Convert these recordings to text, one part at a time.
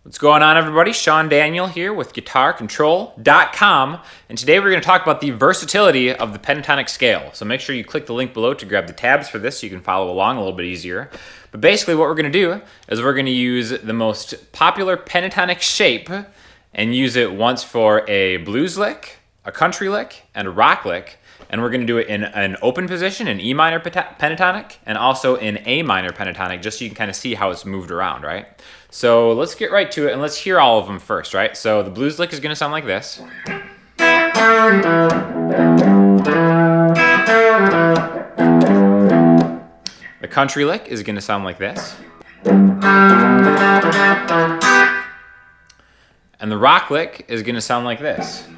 What's going on, everybody? Sean Daniel here with GuitarControl.com, and today we're going to talk about the versatility of the pentatonic scale. So make sure you click the link below to grab the tabs for this so you can follow along a little bit easier. But basically what we're going to do is we're going to use the most popular pentatonic shape and use it once for a blues lick, a country lick, and a rock lick. And we're going to do it in an open position, in E minor pentatonic, and also in A minor pentatonic, just so you can kind of see how it's moved around, right? So let's get right to it, and let's hear all of them first, right? So the blues lick is going to sound like this. The country lick is going to sound like this. And the rock lick is going to sound like this.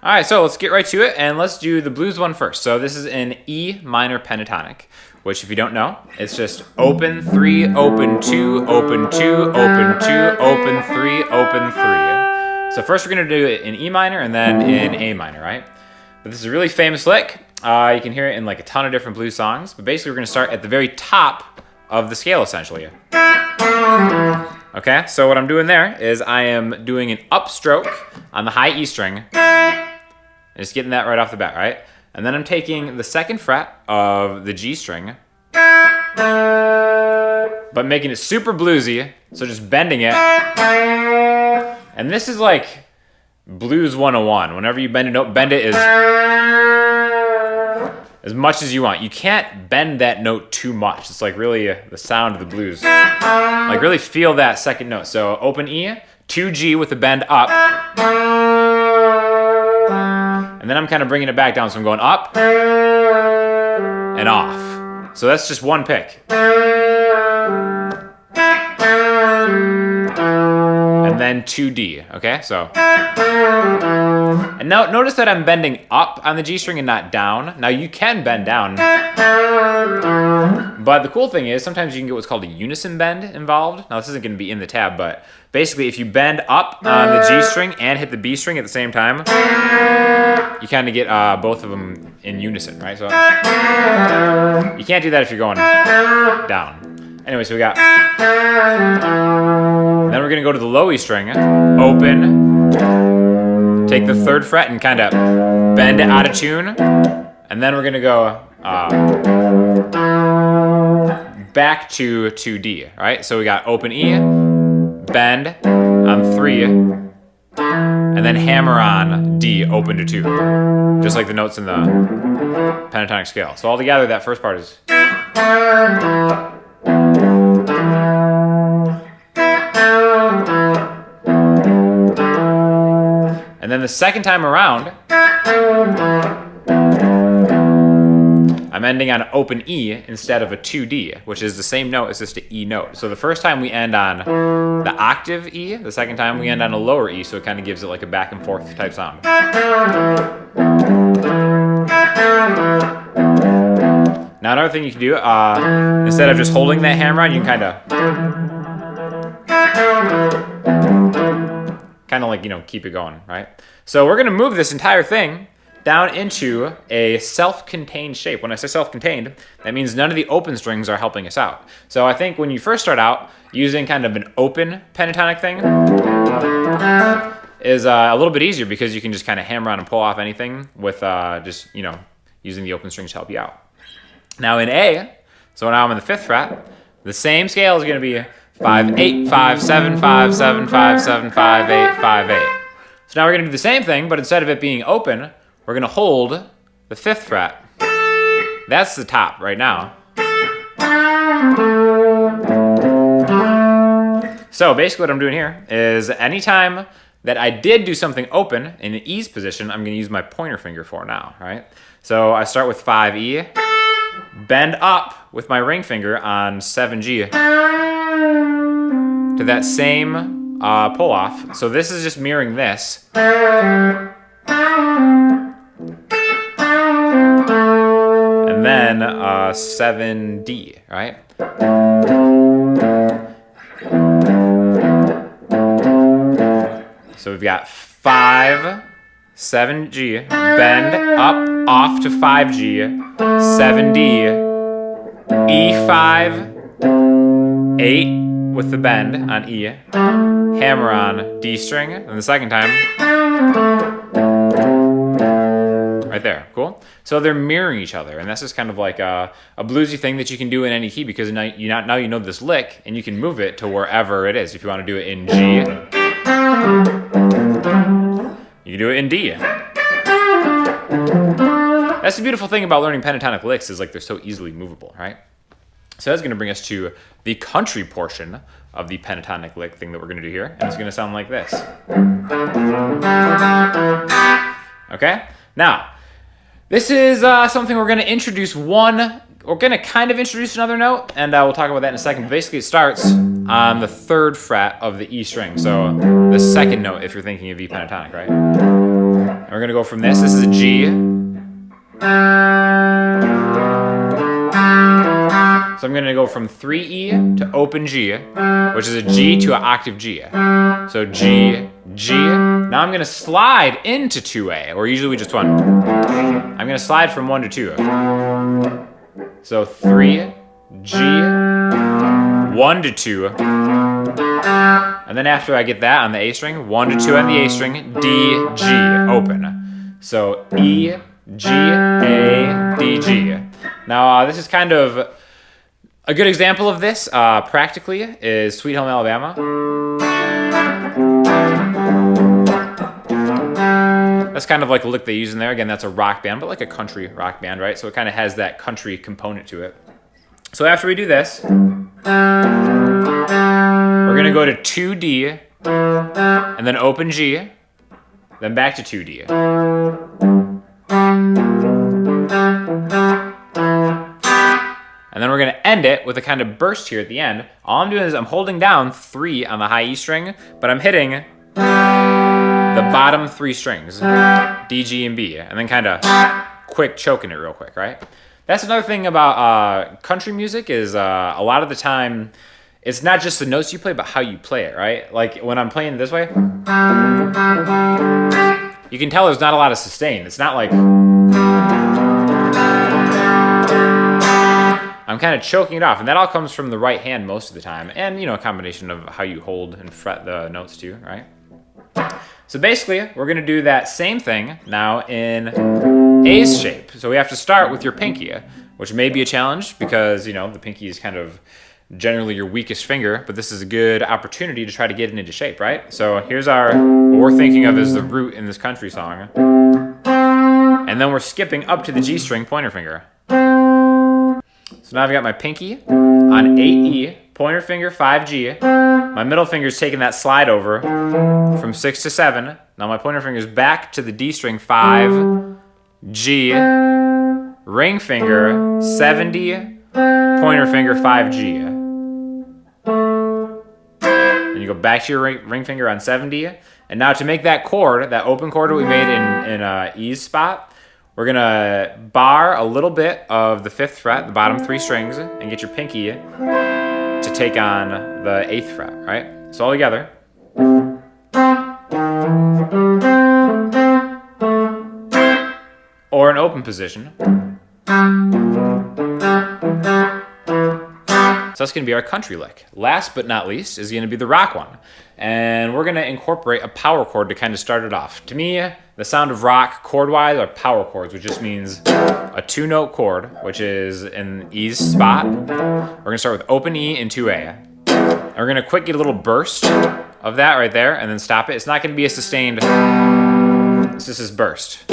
Alright, so let's get right to it, and let's do the blues one first. So this is in E minor pentatonic, which if you don't know, it's just open 3, open 2, open 2, open 2, open 3, open 3. So first we're going to do it in E minor and then in A minor, right? But this is a really famous lick. You can hear it in like a ton of different blues songs, but basically we're going to start at the very top of the scale, essentially. Okay, so what I'm doing there is I am doing an upstroke on the high E string. Just getting that right off the bat, right? And then I'm taking the second fret of the G string, but making it super bluesy, so just bending it. And this is like blues 101. Whenever you bend a note, bend it as much as you want. You can't bend that note too much. It's like really the sound of the blues. Like really feel that second note. So open E, 2 G with a bend up. And then I'm kind of bringing it back down. So I'm going up and off. So that's just one pick. And then 2D, okay? So. And now notice that I'm bending up on the G string and not down. Now you can bend down. But the cool thing is sometimes you can get what's called a unison bend involved. Now this isn't going to be in the tab, but basically if you bend up on the G string and hit the B string at the same time, you kind of get both of them in unison, right? So you can't do that if you're going down. Anyway, so we got. Then we're going to go to the low E string, open, take the third fret and kind of bend it out of tune. And then we're going to go back to 2D, right? So we got open E, bend on 3, and then hammer on D, open to 2. Just like the notes in the pentatonic scale. So altogether, that first part is. And then the second time around, I'm ending on open E instead of a 2D, which is the same note, it's just an E note. So the first time we end on the octave E, the second time we end on a lower E, so it kind of gives it like a back and forth type sound. Now another thing you can do, instead of just holding that hammer on, you can kind of like, keep it going, right? So we're going to move this entire thing down into a self-contained shape. When I say self-contained, that means none of the open strings are helping us out. So I think when you first start out, using kind of an open pentatonic thing is a little bit easier because you can just kind of hammer on and pull off anything with just, using the open strings to help you out. Now in A, so now I'm on the 5th fret, the same scale is going to be 5, 8, 5, 7, 5, 7, 5, 7, 5, 8, 5, 8. So now we're going to do the same thing, but instead of it being open, we're going to hold the 5th fret. That's the top right now. So basically what I'm doing here is anytime that I did do something open in the E's position, I'm going to use my pointer finger for now, right? So I start with 5E, bend up with my ring finger on 7G to that same pull off. So this is just mirroring this. And then 7D, right? So we've got 5, 7G, bend up, off to 5G, 7D, E5, 8 with the bend on E, hammer on D string, and the second time, right there, cool? So they're mirroring each other, and this is kind of like a bluesy thing that you can do in any key because now you know this lick, and you can move it to wherever it is. If you want to do it in G, you can do it in D. That's the beautiful thing about learning pentatonic licks is like they're so easily movable, right? So that's going to bring us to the country portion of the pentatonic lick thing that we're going to do here, and it's going to sound like this. Okay? Now, this is something we're going to introduce we're going to kind of introduce another note, and we'll talk about that in a second. But basically, it starts on the 3rd fret of the E string, so the 2nd note if you're thinking of E pentatonic, right? And we're going to go from this. This is a G. So I'm going to go from 3E to open G, which is a G to an octave G. So G, G. Now I'm going to slide into 2A, or usually we just 1. I'm going to slide from 1 to 2. So 3, G, 1 to 2. And then after I get that on the A string, 1 to 2 on the A string, D, G, open. So E, G, A, D, G. Now this is kind of a good example of this, practically, is Sweet Home Alabama. That's kind of like a lick they use in there. Again, that's a rock band, but like a country rock band, right? So it kind of has that country component to it. So after we do this, we're going to go to 2D, and then open G, then back to 2D. And then we're going to end it with a kind of burst here at the end. All I'm doing is I'm holding down 3 on the high E string, but I'm hitting the bottom 3 strings, D, G, and B, and then kind of quick choking it real quick, right? That's another thing about country music is a lot of the time, it's not just the notes you play, but how you play it, right? Like when I'm playing this way, you can tell there's not a lot of sustain. It's not like I'm kind of choking it off, and that all comes from the right hand most of the time, and a combination of how you hold and fret the notes too, right? So basically, we're going to do that same thing now in A's shape. So we have to start with your pinky, which may be a challenge because the pinky is kind of generally your weakest finger, but this is a good opportunity to try to get it into shape, right? So here's what we're thinking of as the root in this country song, and then we're skipping up to the G string pointer finger. So now I've got my pinky on 8E, pointer finger 5G. My middle finger is taking that slide over from 6 to 7. Now my pointer finger is back to the D string 5G, ring finger 70, pointer finger 5G. Then you go back to your ring finger on 70. And now to make that chord, that open chord that we made in E's spot, we're going to bar a little bit of the 5th fret, the bottom 3 strings, and get your pinky to take on the 8th fret, right? So all together. Or an open position. So that's going to be our country lick. Last but not least is going to be the rock one. And we're going to incorporate a power chord to kind of start it off. To me, the sound of rock chord-wise are power chords, which just means a 2-note chord, which is in E's spot. We're going to start with open E in 2A. And we're going to quick get a little burst of that right there and then stop it. It's not going to be a sustained, it's just this burst.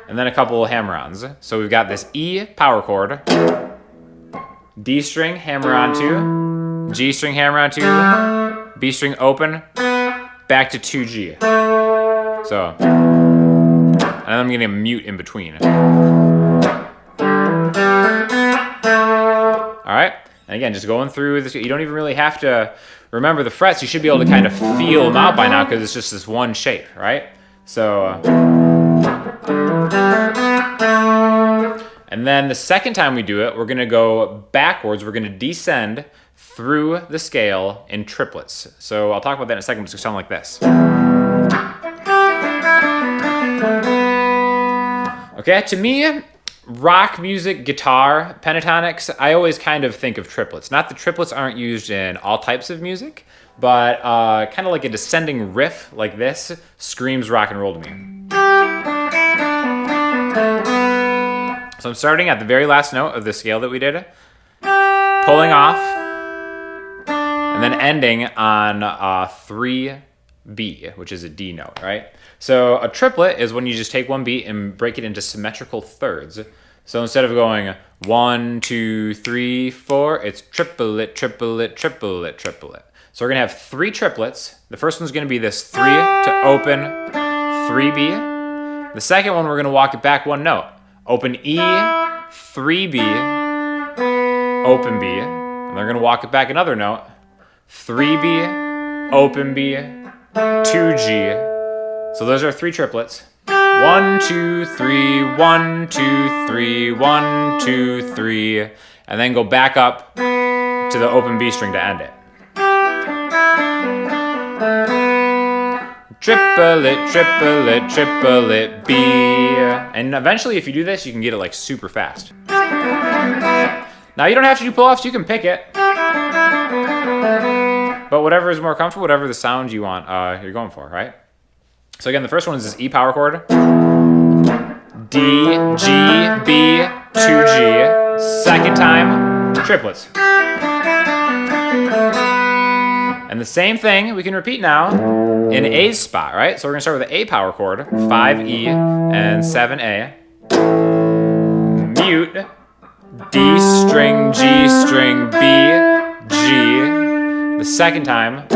And then a couple of hammer-ons. So we've got this E power chord, D string, hammer on 2, G string, hammer on 2, B string open, back to 2G. So, and then I'm getting a mute in between. All right, and again, just going through this, you don't even really have to remember the frets. You should be able to kind of feel them out by now because it's just this one shape, right? So, and then the second time we do it, we're gonna go backwards. We're gonna descend through the scale in triplets. So I'll talk about that in a second, but it's gonna sound like this. Okay, to me, rock music, guitar, pentatonics, I always kind of think of triplets. Not that triplets aren't used in all types of music, but kind of like a descending riff like this screams rock and roll to me. So I'm starting at the very last note of the scale that we did, pulling off, and then ending on 3B, which is a D note, right? So a triplet is when you just take one beat and break it into symmetrical thirds. So instead of going 1, 2, 3, 4, it's triplet, triplet, triplet, triplet. So we're gonna have 3 triplets. The first one's gonna be this 3 to open 3B. The second one, we're gonna walk it back one note. Open E, 3B, open B. And they're gonna walk it back another note. 3B, open B, 2G. So those are 3 triplets. 1, 2, 3, 1, 2, 3, 1, 2, 3, and then go back up to the open B string to end it. Triplet, triplet, triplet, B. And eventually, if you do this, you can get it like super fast. Now you don't have to do pull-offs, you can pick it. But whatever is more comfortable, whatever the sound you want, you're going for, right? So again, the first one is this E power chord. D, G, B, 2G. Second time, triplets. And the same thing we can repeat now in A's spot, right? So we're gonna start with the A power chord, 5E and 7A. Mute, D string, G string, B, G. The second time.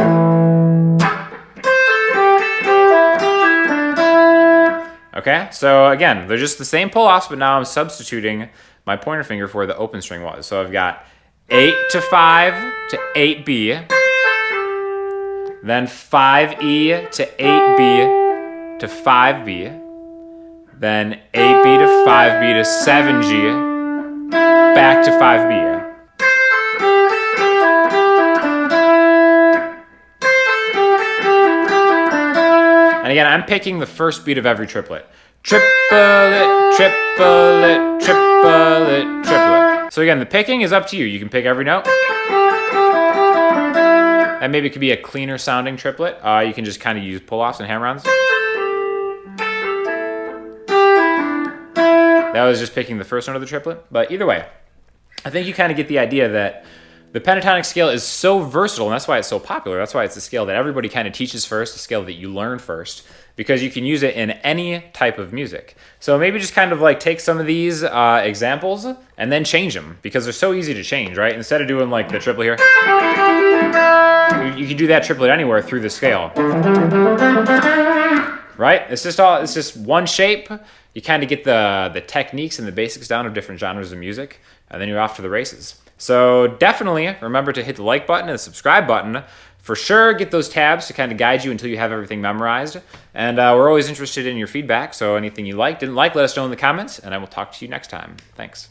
Okay, so again, they're just the same pull-offs, but now I'm substituting my pointer finger for the open string was. So I've got 8 to 5 to 8B, then 5E to 8B to 5B, then 8B to 5B to 7G, back to 5B. And again, I'm picking the first beat of every triplet. Triplet, triplet, triplet, triplet. So again, the picking is up to you. You can pick every note. And maybe it could be a cleaner sounding triplet. You can just kind of use pull-offs and hammer-ons. That was just picking the first note of the triplet. But either way, I think you kind of get the idea that the pentatonic scale is so versatile, and that's why it's so popular. That's why it's a scale that everybody kind of teaches first, a scale that you learn first, because you can use it in any type of music. So maybe just kind of like take some of these examples and then change them, because they're so easy to change, right? Instead of doing like the triplet here, you can do that triplet anywhere through the scale. Right? It's just one shape. You kind of get the techniques and the basics down of different genres of music, and then you're off to the races. So definitely remember to hit the like button and the subscribe button. For sure, get those tabs to kind of guide you until you have everything memorized. And we're always interested in your feedback, so anything you liked, didn't like, let us know in the comments, and I will talk to you next time. Thanks.